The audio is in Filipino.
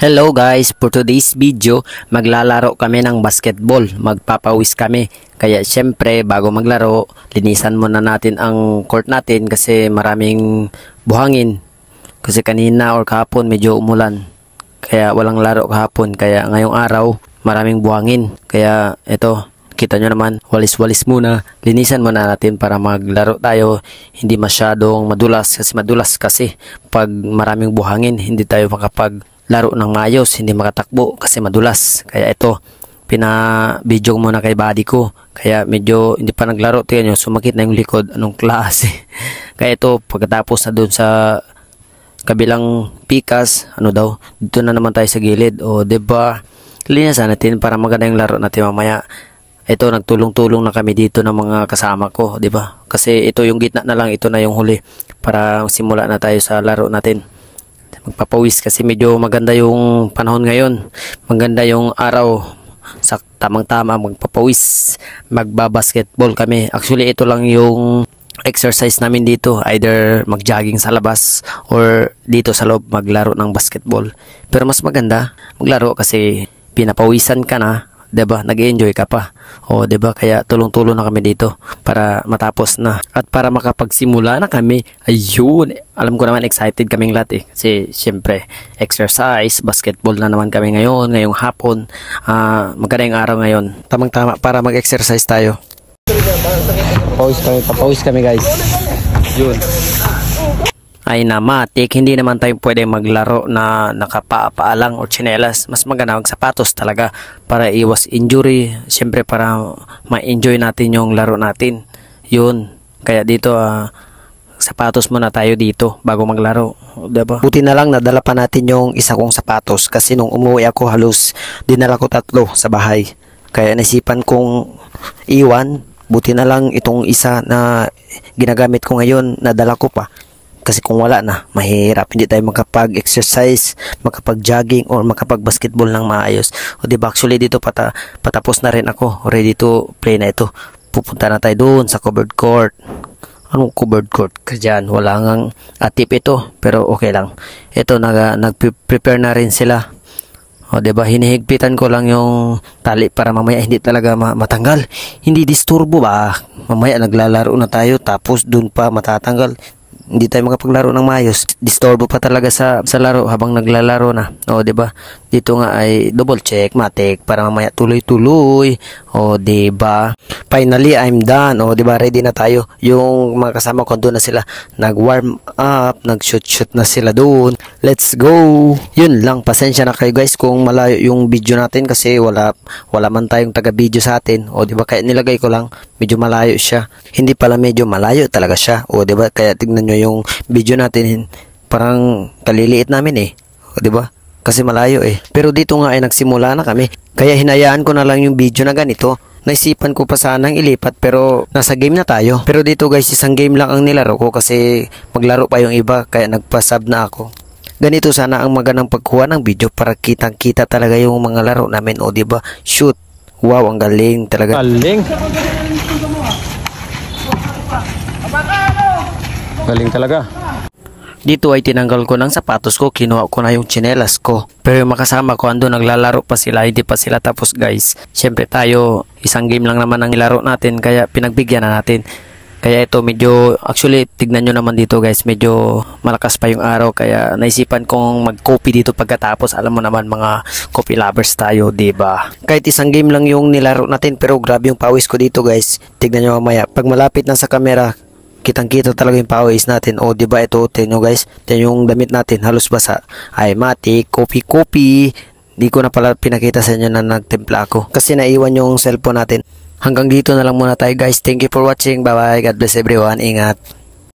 Hello guys, for today's video, maglalaro kami ng basketball. Magpapawis kami. Kaya syempre, bago maglaro, linisan muna natin ang court natin kasi maraming buhangin. Kasi kanina or kahapon medyo umulan. Kaya walang laro kahapon. Kaya ngayong araw, maraming buhangin. Kaya ito, kita nyo naman, walis-walis muna. Linisan muna natin para maglaro tayo. Hindi masyadong madulas kasi pag maraming buhangin, hindi tayo laro ng maayos, hindi makatakbo kasi madulas. Kaya ito, pina-video muna kay buddy ko. Kaya medyo hindi pa naglaro. Tingnan nyo, sumakit na yung likod. Anong klase? Kaya ito, pagkatapos na dun sa kabilang pikas, dito na naman tayo sa gilid. O, diba? Linisan natin para maganda yung laro natin mamaya. Ito, nagtulong-tulong na kami dito ng mga kasama ko, diba? Kasi ito yung gitna na lang, ito na yung huli. Para simula na tayo sa laro natin. Magpapawis kasi medyo maganda yung panahon ngayon, maganda yung araw, sa tamang-tama magpapawis, magbabasketball kami. Actually ito lang yung exercise namin dito, either mag-jogging sa labas or dito sa loob maglaro ng basketball. Pero mas maganda maglaro kasi pinapawisan ka na, 'di ba? Nag-enjoy ka pa. O 'di ba? Kaya tulong-tulong na kami dito para matapos na at para makapagsimula na kami. Ayun, alam ko naman excited kaming lahat eh. Kasi syempre, exercise, basketball na naman kami ngayong hapon. Magandang araw ngayon. Tamang-tama para mag-exercise tayo. Papawis kami guys. Yun. Ay na matik, hindi naman tayo pwede maglaro na nakapaa lang o tsinelas. Mas maganda ang sapatos talaga para iwas injury. Siyempre para ma-enjoy natin yung laro natin. Yun, kaya dito sapatos muna tayo dito bago maglaro, diba? Buti na lang nadala pa natin yung isa kong sapatos kasi nung umuwi ako halos dinala ko 3 sa bahay. Kaya naisipan kong iwan. Buti na lang itong isa na ginagamit ko ngayon nadala ko pa. Kasi kung wala na, mahirap. Hindi tayo makapag-exercise, makapag-jogging, or makapag-basketball ng maayos. O diba, actually dito patapos na rin ako. Ready to play na ito. Pupunta na tayo doon sa covered court. Anong covered court? Kasi dyan, wala ngang atip ito. Pero okay lang. Ito, nag-prepare na rin sila. O diba, hinihigpitan ko lang yung tali para mamaya hindi talaga matanggal. Hindi disturbo ba? Mamaya naglalaro na tayo, tapos dun pa matatanggal. Hindi tayo makapaglaro ng maayos. Disturbo pa talaga sa laro habang naglalaro na. O, 'di ba? Dito nga ay double check, matik para mamaya tuloy-tuloy. O, 'di ba? Finally, I'm done. O, 'di ba? Ready na tayo. Yung mga kasama ko doon na sila, nag-warm up, nag-shoot na sila doon. Let's go. Yun lang, pasensya na kayo guys kung malayo yung video natin kasi wala man tayong taga-video sa atin. O, 'di ba? Kaya nilagay ko lang medyo malayo siya. Hindi pala medyo malayo talaga siya. O, 'di ba? Kaya tignan nyo yung video natin, parang kaliliit namin eh. O, 'di ba? Kasi malayo eh. Pero dito nga ay nagsimula na kami. Kaya hinayaan ko na lang yung video na ganito. Naisipan ko pa sanang ilipat pero nasa game na tayo. Pero dito guys, isang game lang ang nilaro ko kasi maglaro pa yung iba kaya nagpa-sub na ako. Ganito sana ang magandang pagkuha ng video para kitang-kita talaga yung mga laro namin. O, 'di ba? Shoot. Wow, ang galing talaga. Galing. Galing talaga. Dito ay tinanggal ko ng sapatos ko, kinuha ko na yung tsinelas ko. Pero yung makasama ko ando naglalaro pa sila, hindi pa sila tapos guys. Siyempre tayo, isang game lang naman ang nilaro natin kaya pinagbigyan na natin. Kaya ito medyo, actually tignan nyo naman dito guys, medyo malakas pa yung araw kaya naisipan kong mag-copy dito pagkatapos. Alam mo naman mga coffee lovers tayo, diba? Kahit isang game lang yung nilaro natin pero grabe yung pawis ko dito guys. Tignan nyo mamaya, pag malapit na sa camera, kitang-kita talaga yung pawis natin. O, diba ito, tignan nyo guys, tignan yung damit natin, halos basa. Ay, matik, copy. Di ko na pala pinakita sa inyo na nagtimpla ako kasi naiwan yung cellphone natin. Hanggang dito na lang muna tayo guys. Thank you for watching. Bye bye. God bless everyone. Ingat.